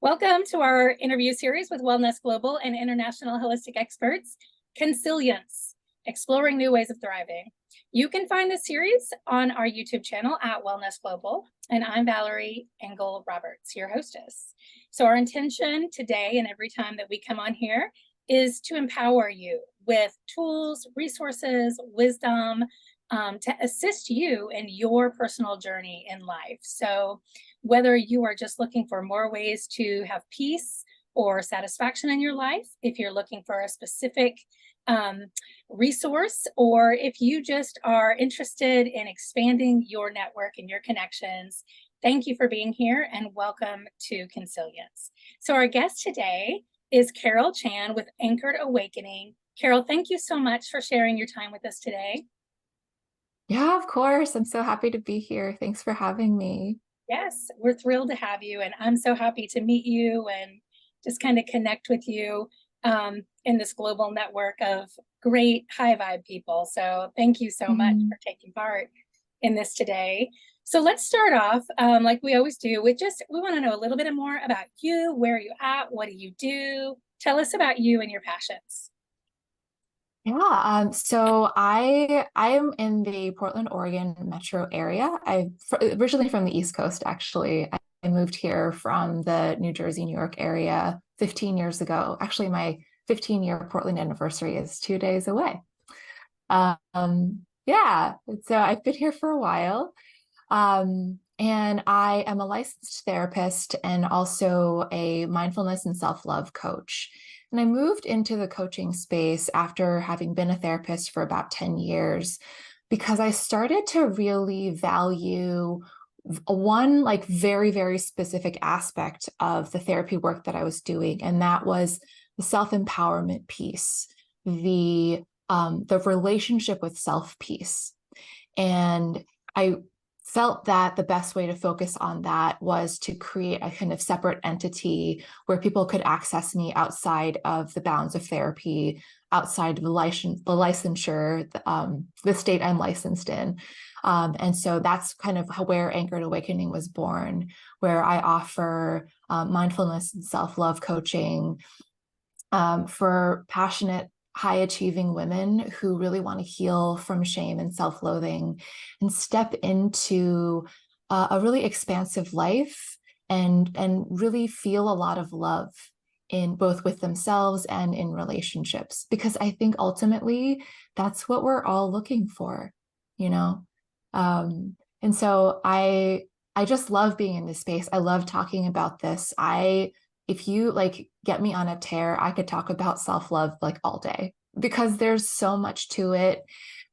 Welcome to our interview series with WellNest Global and international holistic experts, Consilience, Exploring New Ways of Thriving. You can find this series on our YouTube channel at WellNest Global, and I'm Valarie Angle Roberts, your hostess. So our intention today and every time that we come on here is to empower you with tools, resources, wisdom, to assist you in your personal journey in life. So whether you are just looking for more ways to have peace or satisfaction in your life, if you're looking for a specific resource, or if you just are interested in expanding your network and your connections, thank you for being here and welcome to Consilience. So our guest today is Karel Chan with Anchored Awakening. Karel, thank you so much for sharing your time with us today. Yeah, of course. I'm so happy to be here. Thanks for having me. Yes, we're thrilled to have you, and I'm so happy to meet you and just kind of connect with you in this global network of great high vibe people. So thank you so much for taking part in this today. So let's start off like we always do with we want to know a little bit more about you. Where are you at? What do you do? Tell us about you and your passions. Yeah, so I am in the Portland, Oregon metro area. I'm originally from the East Coast, actually. I moved here from the New Jersey, New York area 15 years ago. Actually, my 15-year Portland anniversary is 2 days away. Yeah, so I've been here for a while. And I am a licensed therapist and also a mindfulness and self-love coach. And I moved into the coaching space after having been a therapist for about 10 years because I started to really value one very, very specific aspect of the therapy work that I was doing. And that was the self-empowerment piece, the relationship with self piece. And I felt that the best way to focus on that was to create a kind of separate entity where people could access me outside of the bounds of therapy, outside of the licensure, the state I'm licensed in. And so that's kind of where Anchored Awakening was born, where I offer mindfulness and self-love coaching for passionate, high-achieving women who really want to heal from shame and self-loathing and step into a really expansive life and really feel a lot of love in both with themselves and in relationships. Because I think ultimately that's what we're all looking for, you know? And so I just love being in this space. I love talking about this. If you get me on a tear, I could talk about self-love like all day because there's so much to it.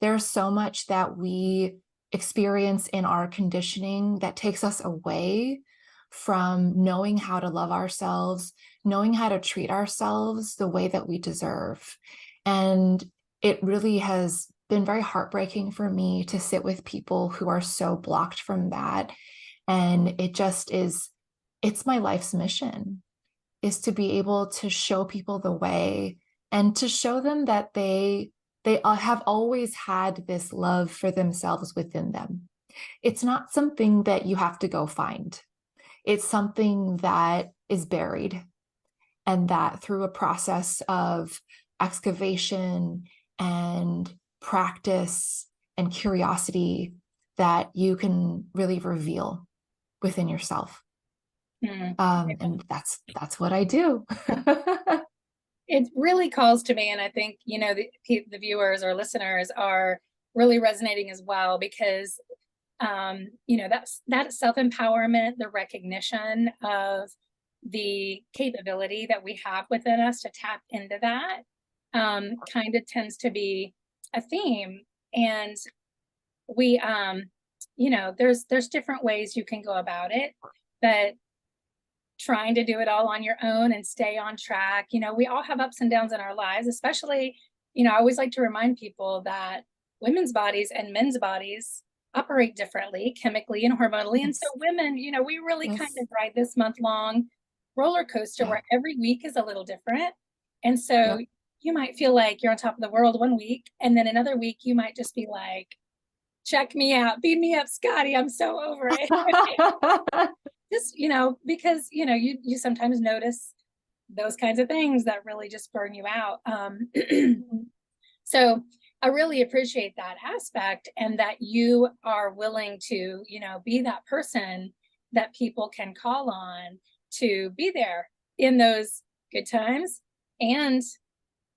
There's so much that we experience in our conditioning that takes us away from knowing how to love ourselves, knowing how to treat ourselves the way that we deserve. And it really has been very heartbreaking for me to sit with people who are so blocked from that. And it's my life's mission, is to be able to show people the way and to show them that they have always had this love for themselves within them. It's not something that you have to go find. It's something that is buried, and that through a process of excavation and practice and curiosity that you can really reveal within yourself. And that's what I do. It really calls to me, and I think the viewers or listeners are really resonating as well because that self-empowerment, the recognition of the capability that we have within us to tap into that kind of tends to be a theme. And we there's different ways you can go about it, but trying to do it all on your own and stay on track. We all have ups and downs in our lives, especially, I always like to remind people that women's bodies and men's bodies operate differently chemically and hormonally. Yes. And so women, we really kind of ride this month-long roller coaster where every week is a little different. And so you might feel like you're on top of the world one week, and then another week you might just be like, check me out, beat me up, Scotty, I'm so over it. just, because, you sometimes notice those kinds of things that really just burn you out. Mhm. So I really appreciate that aspect, and that you are willing to, be that person that people can call on to be there in those good times and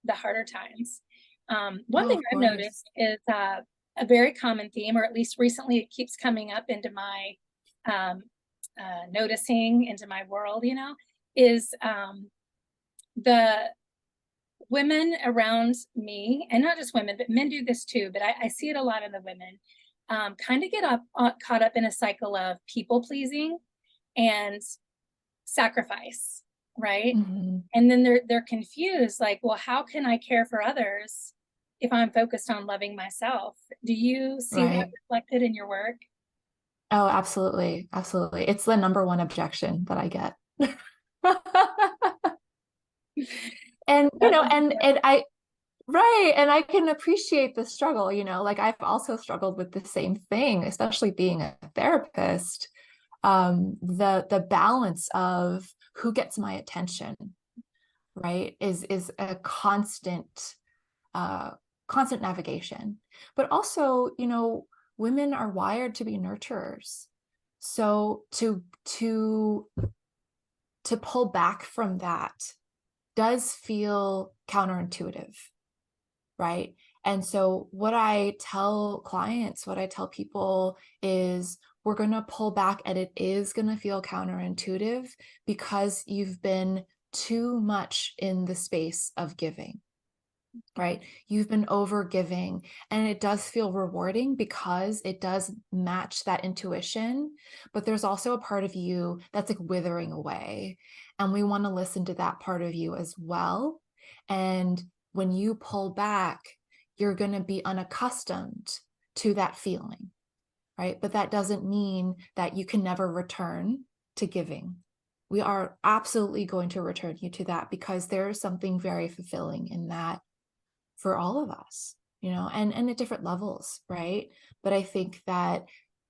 the harder times. One Oh, thing of I've course. noticed is a very common theme, or at least recently it keeps coming up into my um, noticing into my world, is the women around me, and not just women, but men do this too, but I see it a lot in the women, kind of get caught up in a cycle of people pleasing and sacrifice, right? Mhm. And then they're confused, like, well, how can I care for others if I'm focused on loving myself? Do you see that Right. reflected in your work? Oh, absolutely. Absolutely. It's the number one objection that I get. And, That one's and I, right. And I can appreciate the struggle, like I've also struggled with the same thing, especially being a therapist. The balance of who gets my attention, right, is a uh constant navigation. But also, women are wired to be nurturers. So to pull back from that does feel counterintuitive, right? And so what I tell clients, what I tell people is we're going to pull back, and it is going to feel counterintuitive because you've been too much in the space of giving, right? You've been over giving, and it does feel rewarding because it does match that intuition. But there's also a part of you that's like withering away. And we want to listen to that part of you as well. And when you pull back, you're going to be unaccustomed to that feeling, right? But that doesn't mean that you can never return to giving. We are absolutely going to return you to that because there's something very fulfilling in that for all of us, and at different levels, right? But I think that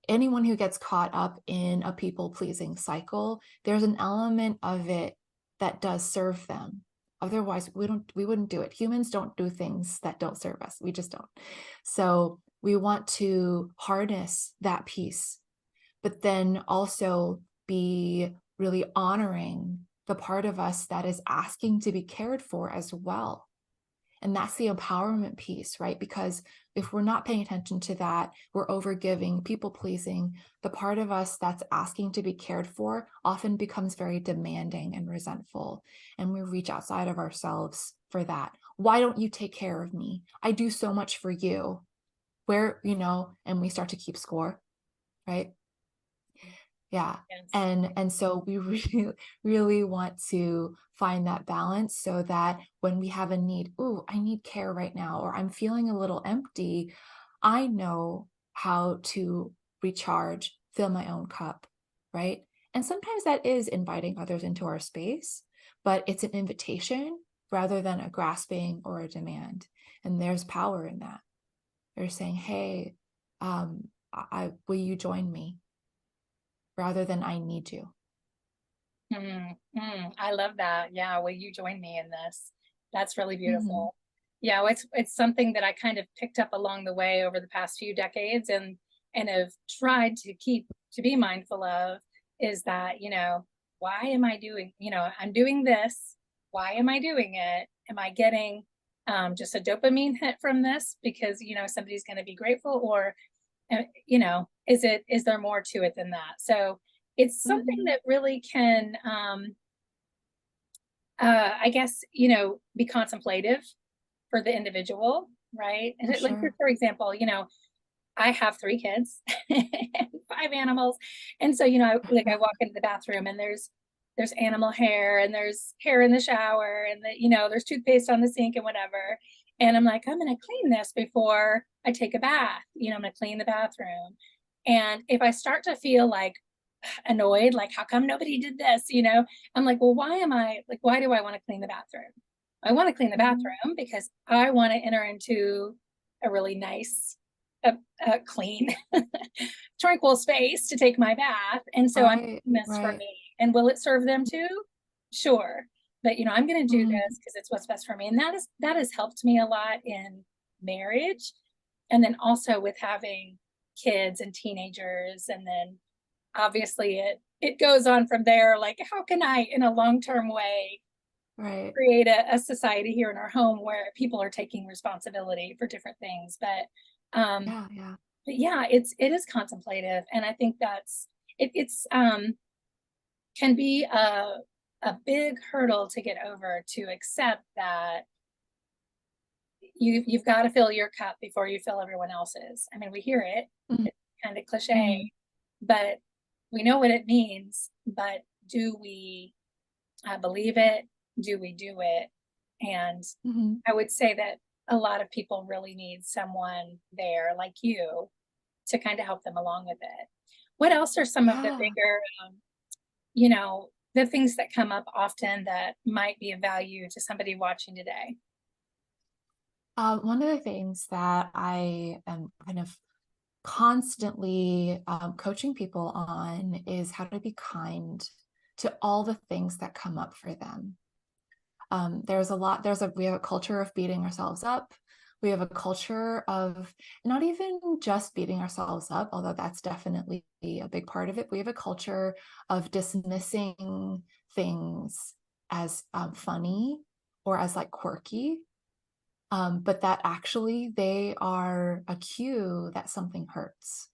anyone who gets caught up in a people pleasing cycle, there's an element of it that does serve them. Otherwise, we wouldn't do it. Humans don't do things that don't serve us. We just don't. So we want to harness that piece, but then also be really honoring the part of us that is asking to be cared for as well. And that's the empowerment piece, right? Because if we're not paying attention to that, we're overgiving, people pleasing, the part of us that's asking to be cared for often becomes very demanding and resentful. And we reach outside of ourselves for that. Why don't you take care of me? I do so much for you. And we start to keep score, right? Yeah. Yes. And so we really, really want to find that balance so that when we have a need, oh, I need care right now, or I'm feeling a little empty, I know how to recharge, fill my own cup, right? And sometimes that is inviting others into our space, but it's an invitation rather than a grasping or a demand. And there's power in that. They're saying, hey, will you join me? Rather than I need you. I love that. Yeah, will you join me in this? That's really Mhm. beautiful. Yeah, well, it's something that I kind of picked up along the way over the past few decades, and have tried to be mindful of, is that, why am I doing, I'm doing this. Why am I doing it? Am I getting just a dopamine hit from this because, somebody's going to be grateful, or is there more to it than that? So it's something Mhm. that really can, I guess, be contemplative for the individual, right? And For like, sure. for example, I have 3 kids and 5 animals. And so, I walk into the bathroom, and there's animal hair, and there's hair in the shower, and there's toothpaste on the sink and whatever. And I'm like, I'm gonna clean this before I take a bath. I'm gonna clean the bathroom. And if I start to feel like annoyed, like, how come nobody did this? I'm like, well, why do I want to clean the bathroom? I want to clean the Mhm. bathroom because I want to enter into a really nice, a clean, tranquil space to take my bath. And so I'm Right, doing this for right. me. And will it serve them too? Sure. But I'm going to do Mhm. this because it's what's best for me. And that has helped me a lot in marriage. And then also with having kids and teenagers. And then obviously it goes on from there. Like, how can I, in a long-term way, Right. create a society here in our home where people are taking responsibility for different things? Um, Yeah, yeah. but yeah, it is contemplative, and I think it's can be a big hurdle to get over, to accept that you've got to fill your cup before you fill everyone else's. I mean, we hear it, Mhm, it's kind of cliche, mhm, but we know what it means. But do we believe it? Do we do it? And mhm. I would say that a lot of people really need someone there like you to kind of help them along with it. What else are some of the Yeah. bigger, you know, the things that come up often that might be of value to somebody watching today? One of the things that I am kind of constantly coaching people on is how to be kind to all the things that come up for them. There's a lot, we have a culture of beating ourselves up. We have a culture of not even just beating ourselves up, although that's definitely a big part of it. We have a culture of dismissing things as funny or as like quirky, but that actually they are a cue that something hurts.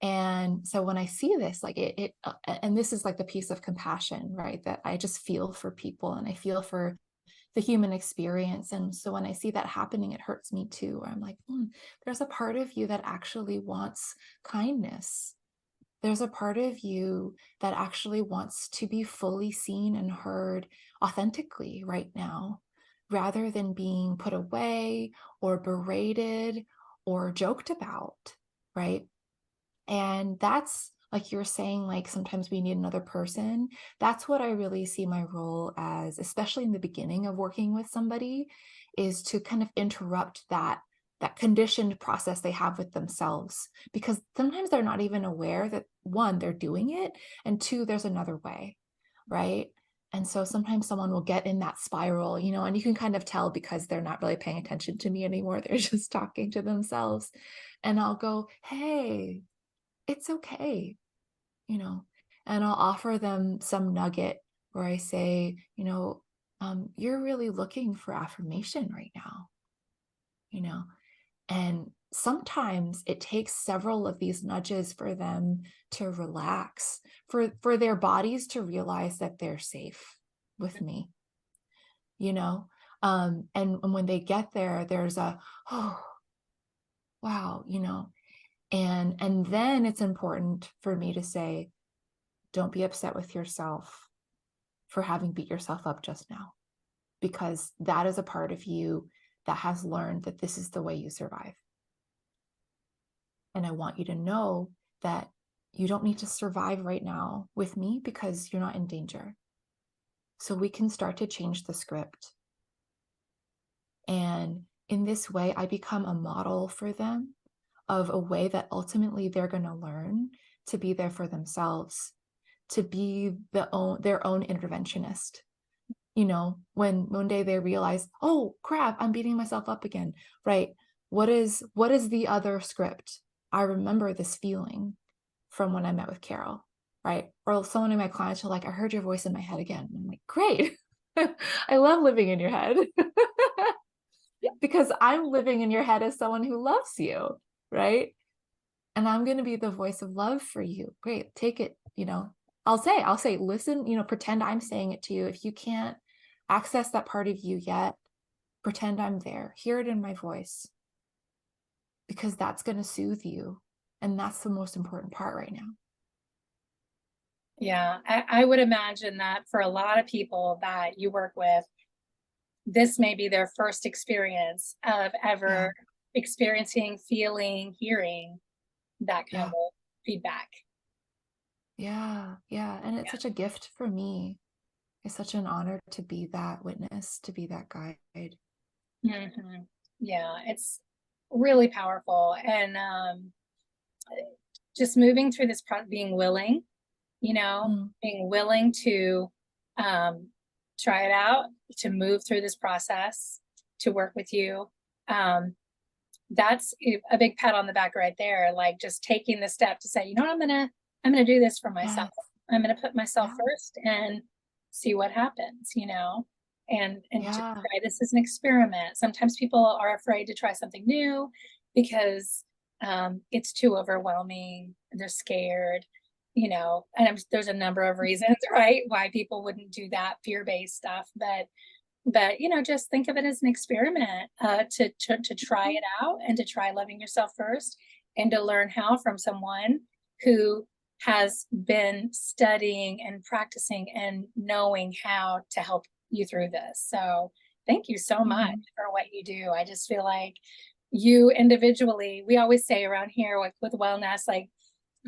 And so when I see this, like and this is like the piece of compassion, right? That I just feel for people and I feel for the human experience. And so when I see that happening, it hurts me too. I'm like, there's a part of you that actually wants kindness. There's a part of you that actually wants to be fully seen and heard authentically right now, rather than being put away or berated or joked about, right? And that's like you're saying, like sometimes we need another person. That's what I really see my role as, especially in the beginning of working with somebody, is to kind of interrupt that conditioned process they have with themselves, because sometimes they're not even aware that one, they're doing it, and two, there's another way, right? And so sometimes someone will get in that spiral, and you can kind of tell because they're not really paying attention to me anymore. They're just talking to themselves. And I'll go, hey, it's okay, you know, and I'll offer them some nugget where I say, you're really looking for affirmation right now, you know, and sometimes it takes several of these nudges for them to relax, for their bodies to realize that they're safe with me, you know. And when they get there, there's a, oh, wow, and then it's important for me to say, don't be upset with yourself for having beat yourself up just now, because that is a part of you that has learned that this is the way you survive. And I want you to know that you don't need to survive right now with me because you're not in danger. So we can start to change the script. And in this way, I become a model for them of a way that ultimately they're going to learn to be there for themselves, to be their own interventionist. When one day they realize, oh crap, I'm beating myself up again, right? What is the other script? I remember this feeling from when I met with Carol, right? Or someone in my clients are like, I heard your voice in my head again. I'm like, great. I love living in your head because I'm living in your head as someone who loves you, right? And I'm going to be the voice of love for you. Great, take it, I'll say, listen, pretend I'm saying it to you. If you can't access that part of you yet, pretend I'm there. Hear it in my voice, because that's going to soothe you. And that's the most important part right now. Yeah, I would imagine that for a lot of people that you work with, this may be their first experience of Yeah. ever experiencing, feeling, hearing that kind Yeah. of feedback. Yeah. Yeah. And it's Yeah. such a gift for me. It's such an honor to be that witness, to be that guide. Mhm. Yeah, really powerful. And just moving through this being willing, Mm. being willing to try it out, to move through this process, to work with you. Um, that's a big pat on the back right there. Like just taking the step to say, you know what, I'm gonna do this for myself. Yes. I'm gonna put myself Yeah. first and see what happens, and to Yeah. try this as an experiment. Sometimes people are afraid to try something new because it's too overwhelming. They're scared, and there's a number of reasons, right, why people wouldn't do that fear-based stuff. But just think of it as an experiment, to try Mhm. it out and to try loving yourself first and to learn how from someone who has been studying and practicing and knowing how to help you through this. So thank you so much Mhm. for what you do. I just feel like you individually, we always say around here with wellness, like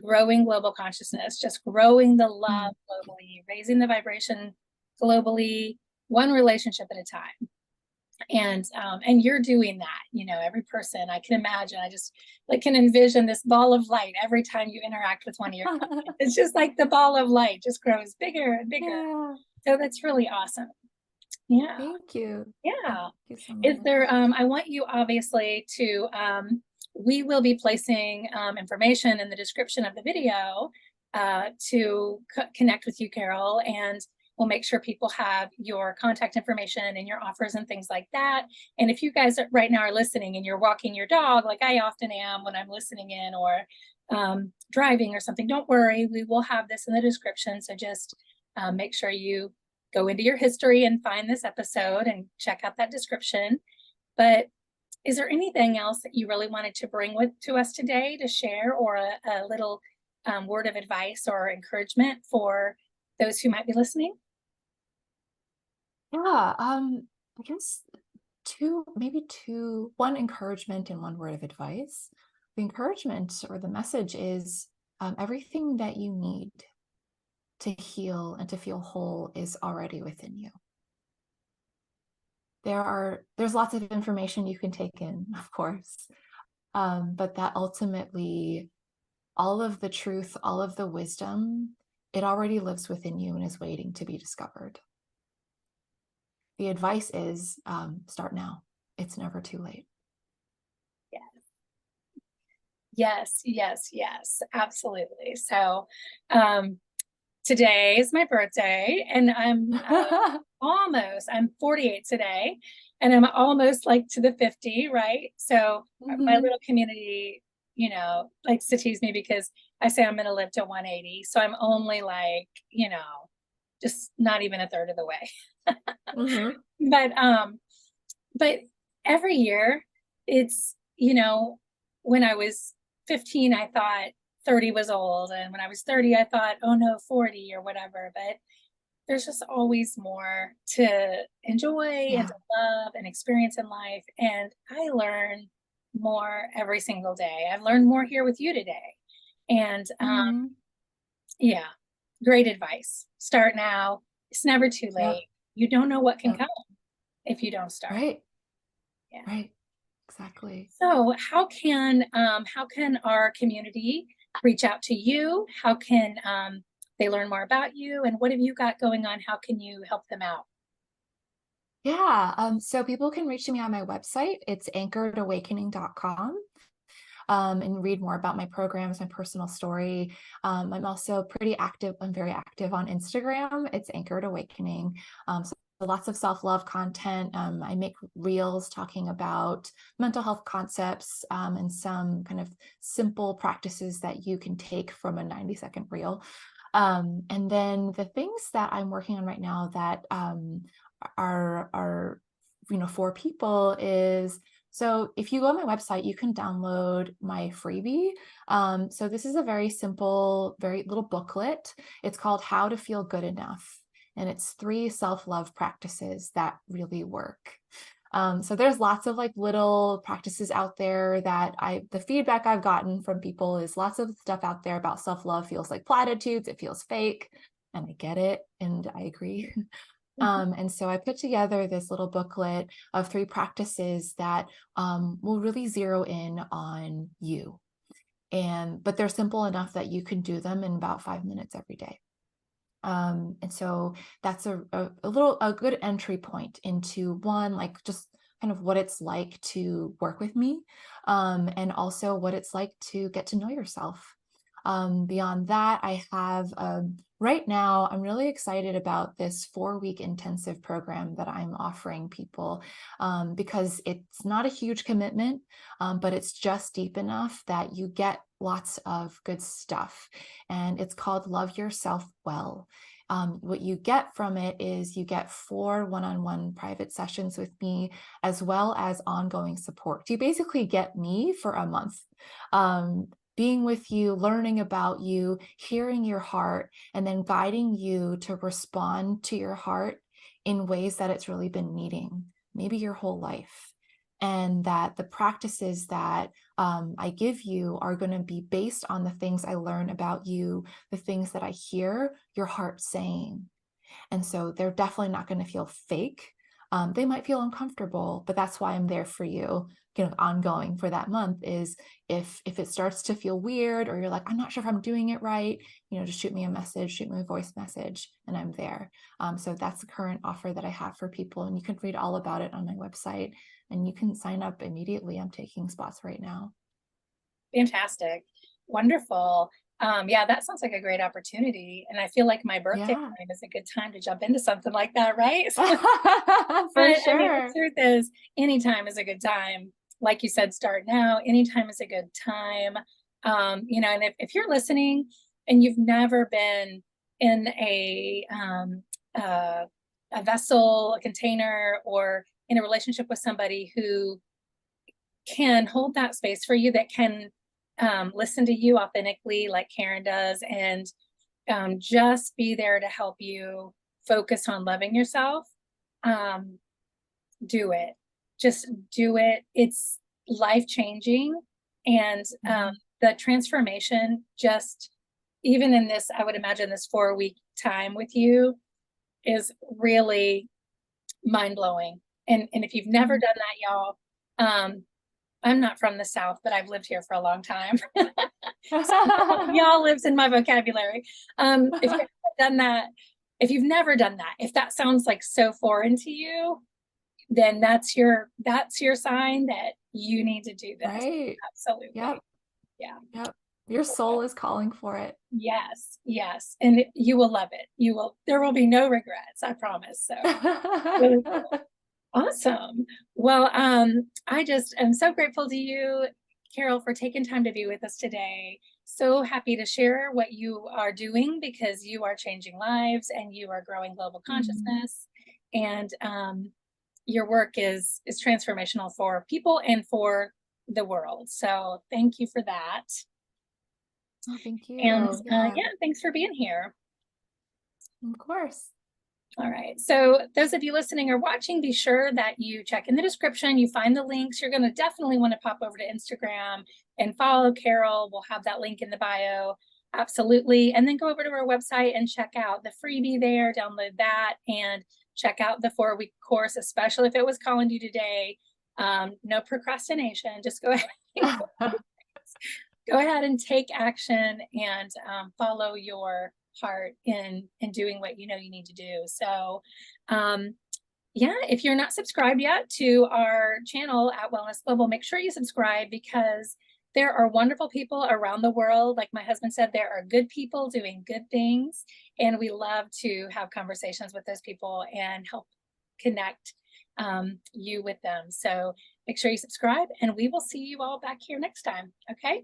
growing global consciousness, just growing the love Mm. globally, raising the vibration globally, one relationship at a time. And you're doing that, every person. I can imagine, I just like can envision this ball of light every time you interact with one of your clients. It's just like the ball of light just grows bigger and bigger. Yeah. So that's really awesome. Yeah. Thank you. Thank Yeah. you so Is much. there, I want you obviously to, we will be placing information in the description of the video to connect with you, Carol, and we'll make sure people have your contact information and your offers and things like that. And if you guys right now are listening and you're walking your dog, like I often am when I'm listening in, or driving or something, don't worry, we will have this in the description. So just make sure you go into your history and find this episode and check out that description. But is there anything else that you really wanted to bring to us today to share, or a little word of advice or encouragement for those who might be listening? Yeah. I guess one encouragement and one word of advice. The encouragement or the message is everything that you need to heal and to feel whole is already within you. There's lots of information you can take in, of course, but that ultimately all of the truth, all of the wisdom, it already lives within you and is waiting to be discovered. The advice is start now. It's never too late. Yes, yes, yes, absolutely. So, um, today is my birthday, and I'm 48 today, and I'm almost like to the 50, right? So my Mhm. little community, likes to tease me because I say I'm gonna live to 180. So I'm only like, just not even a third of the way. Mhm. But but every year it's, when I was 15, I thought 30 was old. And when I was 30, I thought, oh no, 40 or whatever. But there's just always more to enjoy and Yeah. to love and experience in life. And I learn more every single day. I've learned more here with you today. And Mhm. yeah, great advice. Start now. It's never too Yep. late. You don't know what can Yep. come if you don't start. Right. Yeah. Right. Exactly. So how can our community reach out to you? How can they learn more about you, and what have you got going on? How can you help them out? Yeah. So people can reach me on my website. It's anchoredawakening.com. And read more about my programs, my personal story. I'm also pretty active. I'm very active on Instagram. It's Anchored Awakening. So lots of self-love content. I make reels talking about mental health concepts and some kind of simple practices that you can take from a 90-second reel. And then the things that I'm working on right now that are for people is, so if you go on my website, you can download my freebie. So this is a very simple, very little booklet. It's called How to Feel Good Enough. And it's 3 self-love practices that really work. So there's lots of like little practices out there that the feedback I've gotten from people is lots of stuff out there about self-love feels like platitudes. It feels fake. And I get it. And I agree. And so I put together this little booklet of 3 practices that will really zero in on you. But they're simple enough that you can do them in about 5 minutes every day. And so that's a good entry point into one, like just kind of what it's like to work with me, and also what it's like to get to know yourself. Beyond that, I have right now, I'm really excited about this 4-week intensive program that I'm offering people, because it's not a huge commitment, but it's just deep enough that you get lots of good stuff. And it's called Love Yourself Well. What you get from it is you get 4 one-on-one private sessions with me, as well as ongoing support. You basically get me for a month, being with you, learning about you, hearing your heart, and then guiding you to respond to your heart in ways that it's really been needing, maybe your whole life. And that the practices that I give you are going to be based on the things I learn about you, the things that I hear your heart saying. And so they're definitely not going to feel fake. They might feel uncomfortable, but that's why I'm there for you, ongoing for that month. Is if it starts to feel weird, or you're like, I'm not sure if I'm doing it right, just shoot me a message, shoot me a voice message, and I'm there. So that's the current offer that I have for people, and you can read all about it on my website, and you can sign up immediately. I'm taking spots right now. Fantastic. Wonderful. Yeah, that sounds like a great opportunity. And I feel like my birthday Yeah. time is a good time to jump into something like that, right? For But I mean, the sure. truth is, anytime is a good time. Like you said, start now. Anytime is a good time. And if you're listening and you've never been in uh, a vessel, a container, or in a relationship with somebody who can hold that space for you, that can listen to you authentically, like Karen does, and just be there to help you focus on loving yourself, um, do it. Just do it. It's life changing. And Mhm. the transformation, just even in this, I would imagine this 4-week time with you is really mind blowing. And if you've never Mhm. done that, y'all, I'm not from the South, but I've lived here for a long time. So y'all lives in my vocabulary. If you've done that, if you've never done that, if that sounds like so foreign to you, then that's your sign that you need to do this. Right. Absolutely. Yep. Yeah. Yep. Your soul is calling for it. Yes. Yes. And you will love it. There will be no regrets, I promise. So really cool. Awesome. Well, I just am so grateful to you, Carol, for taking time to be with us today. So happy to share what you are doing, because you are changing lives and you are growing global Mm. consciousness. And your work is transformational for people and for the world. So thank you for that. Oh, thank And you. Yeah, yeah, thanks for being here. of course. All right. So those of you listening or watching, be sure that you check in the description. You find the links. You're going to definitely want to pop over to Instagram and follow Carol. We'll have that link in the bio. Absolutely. And then go over to our website and check out the freebie there, download that, and check out the 4-week course, especially if it was calling to you today. No procrastination. Just go ahead. Go ahead and take action, and follow your heart in doing what you know you need to do. So yeah, if you're not subscribed yet to our channel at WellNest Global, make sure you subscribe, because there are wonderful people around the world. Like my husband said, there are good people doing good things, and we love to have conversations with those people and help connect you with them. So make sure you subscribe, and we will see you all back here next time. Okay.